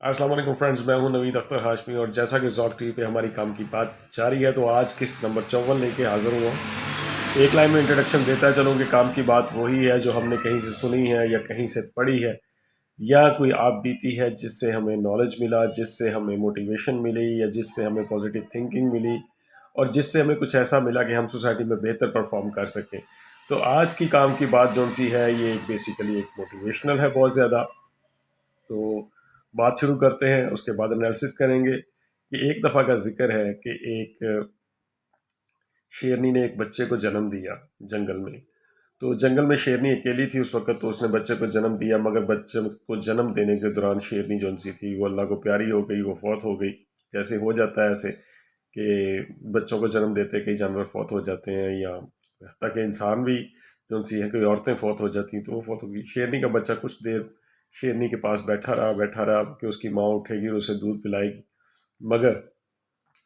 अस्सलाम वालेकुम फ्रेंड्स, मैं हूं नवीद अख्तर हाशमी और जैसा कि ज़ौक टीवी पे हमारी काम की बात जारी है तो आज किस्त नंबर 54 लेके हाज़िर हुआ हूं। एक लाइन में इंट्रोडक्शन देता चलूँ कि काम की बात वही है जो हमने कहीं से सुनी है या कहीं से पढ़ी है या कोई आप बीती है जिससे हमें नॉलेज मिला, जिससे हमें मोटिवेशन मिली या जिससे हमें पॉजिटिव थिंकिंग मिली और जिससे हमें कुछ ऐसा मिला कि हम सोसाइटी में बेहतर परफॉर्म कर सकें। तो आज की काम की बात जौन सी है ये बेसिकली एक मोटिवेशनल है बहुत ज़्यादा। तो बात शुरू करते हैं, उसके बाद एनालिसिस करेंगे कि एक दफ़ा का जिक्र है कि एक शेरनी ने एक बच्चे को जन्म दिया जंगल में। तो जंगल में शेरनी अकेली थी उस वक्त, तो उसने बच्चे को जन्म दिया, मगर बच्चे को जन्म देने के दौरान शेरनी जौन सी थी वो अल्लाह को प्यारी हो गई, वो फौत हो गई। जैसे हो जाता है ऐसे कि बच्चों को जन्म देते कई जानवर फौत हो जाते हैं या ताकि इंसान भी जौन सी है, कोई औरतें फौत हो जाती हैं तो वो फौत हो गई। शेरनी का बच्चा कुछ देर शेरनी के पास बैठा रहा कि उसकी माँ उठेगी और उसे दूध पिलाएगी, मगर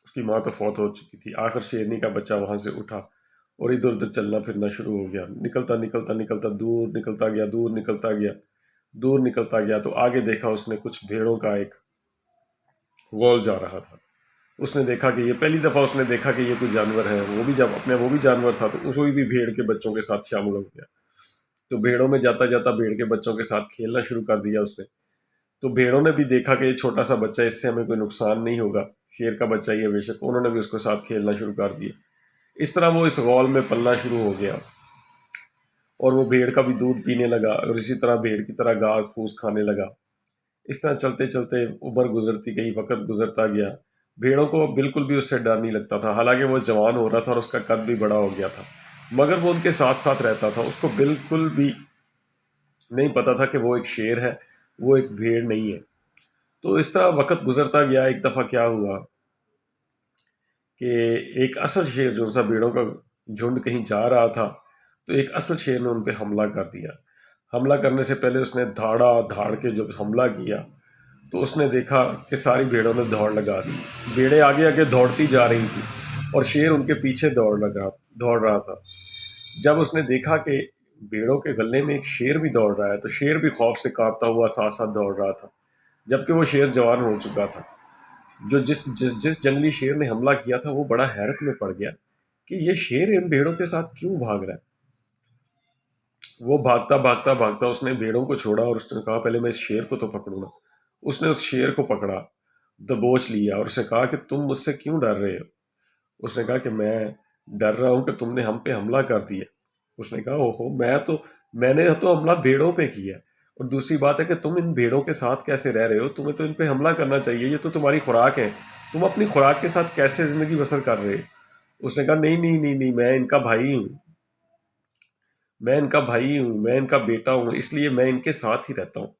उसकी माँ तो फौत हो चुकी थी। आखिर शेरनी का बच्चा वहाँ से उठा और इधर उधर चलना फिरना शुरू हो गया। निकलता निकलता निकलता दूर निकलता गया, दूर निकलता गया, दूर निकलता गया। तो आगे देखा उसने कुछ भेड़ों का एक वॉल जा रहा था। उसने देखा कि ये पहली दफ़ा उसने देखा कि ये कोई जानवर है। वो भी जब अपने वो भी जानवर था तो उसको भी भेड़ के बच्चों के साथ शामिल हो गया। तो भेड़ों में जाता जाता भेड़ के बच्चों के साथ खेलना शुरू कर दिया उसने। तो भेड़ों ने भी देखा कि ये छोटा सा बच्चा, इससे हमें कोई नुकसान नहीं होगा, शेर का बच्चा ही है बेशक। उन्होंने भी उसके साथ खेलना शुरू कर दिया। इस तरह वो इस गौल में पलना शुरू हो गया और वो भेड़ का भी दूध पीने लगा और इसी तरह भेड़ की तरह घास फूस खाने लगा। इस तरह चलते चलते उम्र गुजरती गई, वक्त गुजरता गया। भेड़ों को बिल्कुल भी उससे डर नहीं लगता था, हालांकि वो जवान हो रहा था और उसका कद भी बड़ा हो गया था, मगर वो उनके साथ साथ रहता था। उसको बिल्कुल भी नहीं पता था कि वो एक शेर है, वो एक भेड़ नहीं है। तो इस तरह वक्त गुजरता गया। एक दफ़ा क्या हुआ कि एक असल शेर जो सा भेड़ों का झुंड कहीं जा रहा था, तो एक असल शेर ने उन पे हमला कर दिया। हमला करने से पहले उसने धाड़ा धाड़ के जब हमला किया तो उसने देखा कि सारी भेड़ों ने दौड़ लगा दी। भेड़ें आगे आगे दौड़ती जा रही थी और शेर उनके पीछे दौड़ रहा था। जब उसने देखा कि भेड़ों के गले में एक शेर भी दौड़ रहा है तो शेर भी खौफ से कांपता हुआ साथ साथ दौड़ रहा था, जबकि वो शेर जवान हो चुका था। जो जिस जिस जिस जंगली शेर ने हमला किया था वो बड़ा हैरत में पड़ गया कि ये शेर इन भेड़ों के साथ क्यों भाग रहा है। वो भागता भागता भागता उसने भेड़ों को छोड़ा और उसने कहा पहले मैं इस शेर को तो पकड़ूं ना। उसने उस शेर को पकड़ा, दबोच लिया और उससे कहा कि तुम मुझसे क्यों डर रहे हो। उसने कहा कि मैं डर रहा हूं कि तुमने हम पे हमला कर दिया। उसने कहा ओहो, मैंने तो हमला भेड़ों पे किया, और दूसरी बात है कि तुम इन भेड़ों के साथ कैसे रह रहे हो, तुम्हें तो इन पे हमला करना चाहिए, ये तो तुम्हारी खुराक है, तुम अपनी खुराक के साथ कैसे जिंदगी बसर कर रहे हो। उसने कहा नहीं नहीं नहीं नहीं, मैं इनका बेटा हूँ, इसलिए मैं इनके साथ ही रहता हूँ।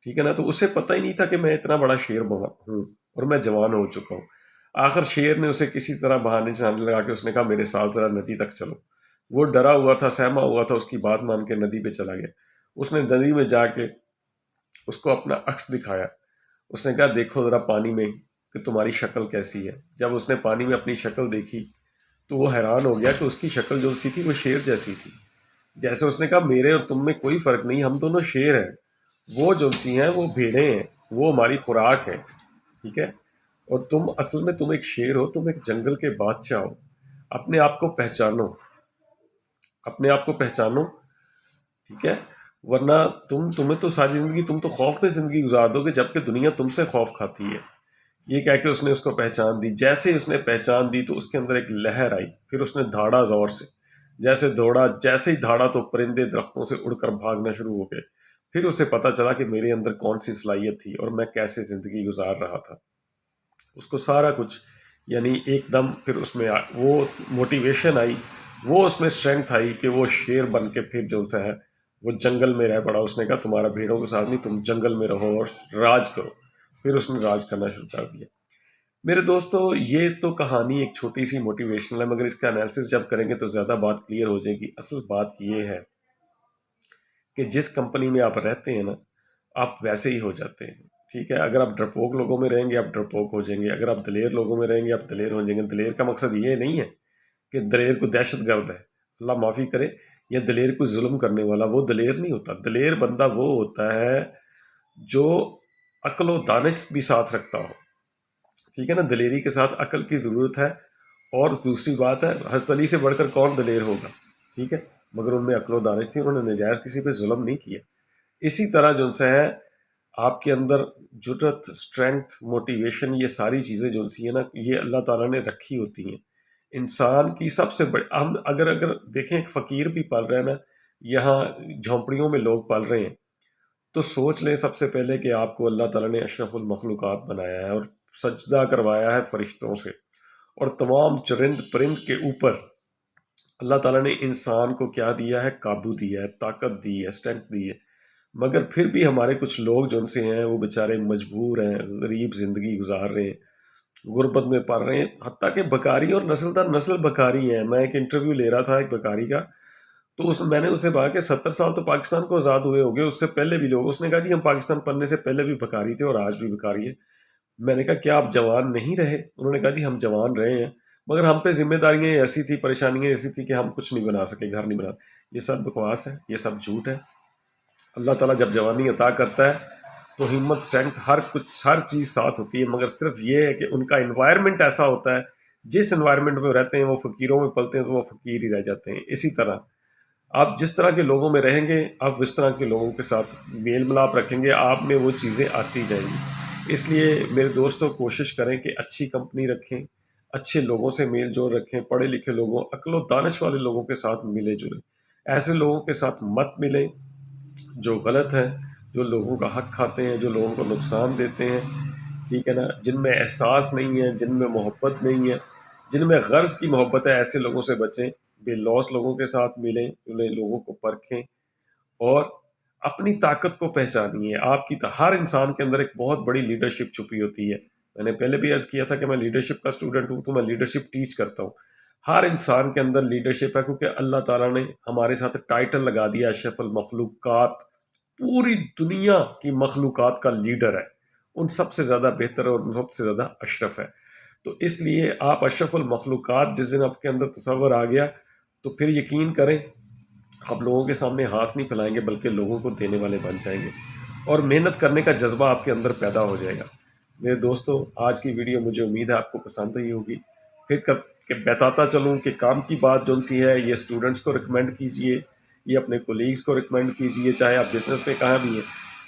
ठीक है ना। तो उसे पता ही नहीं था कि मैं इतना बड़ा शेर बना हूँ और मैं जवान हो चुका हूँ। आखिर शेर ने उसे किसी तरह बहाने चलाने लगा के उसने कहा मेरे साथ जरा नदी तक चलो। वो डरा हुआ था, सहमा हुआ था, उसकी बात मान के नदी पे चला गया। उसने नदी में जाके उसको अपना अक्स दिखाया। उसने कहा देखो जरा पानी में कि तुम्हारी शक्ल कैसी है। जब उसने पानी में अपनी शक्ल देखी तो वो हैरान हो गया कि उसकी शक्ल जो सी थी वो शेर जैसी थी। जैसे उसने कहा मेरे और तुम में कोई फर्क नहीं, हम दोनों शेर हैं, वो जो सी हैं वो भेड़ें हैं, वो हमारी खुराक है। ठीक है। और तुम असल में तुम एक शेर हो, तुम एक जंगल के बादशाह हो। अपने आप को पहचानो, अपने आप को पहचानो। ठीक है। वरना तुम्हें तो सारी जिंदगी तुम तो खौफ में जिंदगी गुजार दोगे, जबकि दुनिया तुमसे खौफ खाती है। ये कह के उसने उसको पहचान दी। जैसे ही उसने पहचान दी तो उसके अंदर एक लहर आई, फिर उसने धाड़ा जोर से। जैसे ही धाड़ा तो परिंदे दरख्तों से उड़कर भागना शुरू हो गए। फिर उसे पता चला कि मेरे अंदर कौन सी सलाहियत थी और मैं कैसे जिंदगी गुजार रहा था। उसको सारा कुछ यानी एकदम फिर उसमें वो मोटिवेशन आई, वो उसमें स्ट्रेंथ आई कि वो शेर बन के फिर जो सा है वो जंगल में रह पड़ा। उसने कहा तुम्हारा भेड़ों के साथ नहीं, तुम जंगल में रहो और राज करो। फिर उसने राज करना शुरू कर दिया। मेरे दोस्तों, ये तो कहानी एक छोटी सी मोटिवेशनल है, मगर इसका एनालिसिस जब करेंगे तो ज़्यादा बात क्लियर हो जाएगी। असल बात ये है कि जिस कंपनी में आप रहते हैं ना, आप वैसे ही हो जाते हैं। ठीक है। अगर आप डरपोक लोगों में रहेंगे आप डरपोक हो जाएंगे, अगर आप दलेर लोगों में रहेंगे आप दलेर हो जाएंगे। दलेर का मकसद ये नहीं है कि दलेर को दहशत गर्द है, अल्लाह माफ़ी करे, या दलेर को जुल्म करने वाला, वो दलेर नहीं होता। दलेर बंदा वो होता है जो عقل و دانش بھی ساتھ رکھتا ہو، ٹھیک ہے نا، دلیری کے ساتھ عقل کی ضرورت ہے۔ اور دوسری بات ہے، حضرت علی سے بڑھ کر کون دلیر ہوگا، ٹھیک ہے، مگر ان میں عقل و دانش تھی، انہوں نے نجائز کسی پہ ظلم نہیں کیا۔ اسی طرح جو سے ہے آپ کے اندر جرت، اسٹرینتھ، موٹیویشن، یہ ساری چیزیں جو سی ہیں نا، یہ اللہ تعالیٰ نے رکھی ہوتی ہیں۔ انسان کی سب سے بڑی، ہم اگر دیکھیں ایک فقیر بھی پال رہے ہیں نا، یہاں جھونپڑیوں میں لوگ پال رہے ہیں، تو سوچ لیں سب سے پہلے کہ آپ کو اللہ تعالیٰ نے اشرف المخلوقات بنایا ہے اور سجدہ کروایا ہے فرشتوں سے، اور تمام چرند پرند کے اوپر اللہ تعالیٰ نے انسان کو کیا دیا ہے، قابو دیا ہے، طاقت دی ہے، اسٹرینتھ دی ہے، مگر پھر بھی ہمارے کچھ لوگ جو ان سے ہیں وہ بیچارے مجبور ہیں، غریب زندگی گزار رہے ہیں، غربت میں پڑ رہے ہیں، حتیٰ کہ بکاری اور نسل در نسل بکاری ہیں۔ میں ایک انٹرویو لے رہا تھا ایک بکاری کا، تو میں نے اس سے کہا کہ 70 سال تو پاکستان کو آزاد ہوئے ہو گئے، اس سے پہلے بھی لوگ، اس نے کہا جی ہم پاکستان پڑھنے سے پہلے بھی بکاری تھے اور آج بھی بکاری ہے۔ میں نے کہا کیا آپ جوان نہیں رہے؟ انہوں نے کہا جی ہم جوان رہے ہیں، مگر ہم پہ ذمہ داریاں ایسی تھی، پریشانیاں ایسی تھی کہ ہم کچھ نہیں بنا سکے، گھر نہیں بنا۔ یہ سب بکواس ہے، یہ سب جھوٹ ہے۔ اللہ تعالیٰ جب جوانی عطا کرتا ہے تو ہمت، اسٹرینتھ، ہر چیز ساتھ ہوتی ہے، مگر صرف یہ ہے کہ ان کا انوائرمنٹ ایسا ہوتا ہے، جس انوائرمنٹ میں رہتے ہیں وہ فقیروں میں پلتے ہیں تو وہ فقیر ہی رہ جاتے ہیں۔ اسی طرح آپ جس طرح کے لوگوں میں رہیں گے، آپ اس طرح کے لوگوں کے ساتھ میل ملاپ رکھیں گے، آپ میں وہ چیزیں آتی جائیں گی۔ اس لیے میرے دوستوں کوشش کریں کہ اچھی کمپنی رکھیں، اچھے لوگوں سے میل جول رکھیں، پڑھے لکھے لوگوں، عقل و دانش والے لوگوں کے ساتھ ملے جلیں۔ ایسے لوگوں کے ساتھ مت ملیں جو غلط ہیں، جو لوگوں کا حق کھاتے ہیں، جو لوگوں کو نقصان دیتے ہیں، ٹھیک ہے نا، جن میں احساس نہیں ہے، جن میں محبت نہیں ہے، جن میں غرض کی محبت ہے، ایسے لوگوں سے بچیں۔ بے لوس لوگوں کے ساتھ ملیں، انہیں لوگوں کو پرکھیں اور اپنی طاقت کو پہچانیے۔ آپ کی ہر انسان کے اندر ایک بہت بڑی لیڈرشپ چھپی ہوتی ہے۔ میں نے پہلے بھی عرض کیا تھا کہ میں لیڈرشپ کا اسٹوڈنٹ ہوں، تو میں لیڈرشپ ٹیچ کرتا ہوں۔ ہر انسان کے اندر لیڈرشپ ہے، کیونکہ اللہ تعالیٰ نے ہمارے ساتھ ٹائٹل لگا دیا اشرف المخلوقات، پوری دنیا کی مخلوقات کا لیڈر ہے، ان سب سے زیادہ بہتر اور ان سب سے زیادہ اشرف ہے۔ تو اس لیے آپ اشرف المخلوقات جس دن آپ کے اندر تصور آ گیا تو پھر یقین کریں آپ لوگوں کے سامنے ہاتھ نہیں پھیلائیں گے، بلکہ لوگوں کو دینے والے بن جائیں گے، اور محنت کرنے کا جذبہ آپ کے اندر پیدا ہو جائے گا۔ میرے دوستو، آج کی ویڈیو مجھے امید ہے آپ کو پسند آئی ہوگی۔ پھر کہ بتاتا چلوں کہ کام کی بات جو سی ہے، یہ اسٹوڈنٹس کو ریکمینڈ کیجئے، یہ اپنے کولیگز کو ریکمینڈ کیجئے، چاہے آپ بزنس میں کہاں بھی ہیں،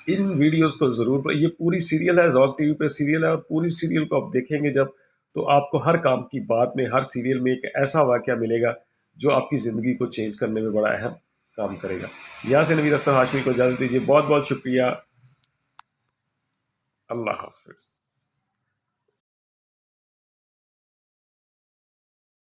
ان ویڈیوز کو ضرور، یہ پوری سیریل ہے، ذوق ٹی وی پہ سیریل ہے، اور پوری سیریل کو آپ دیکھیں گے جب، تو آپ کو ہر کام کی بات میں، ہر سیریل میں ایک ایسا واقعہ ملے گا جو آپ کی زندگی کو چینج کرنے میں بڑا اہم کام کرے گا۔ یہاں سے نوید اختر ہاشمی کو اجازت دیجیے، بہت بہت شکریہ، اللہ حافظ۔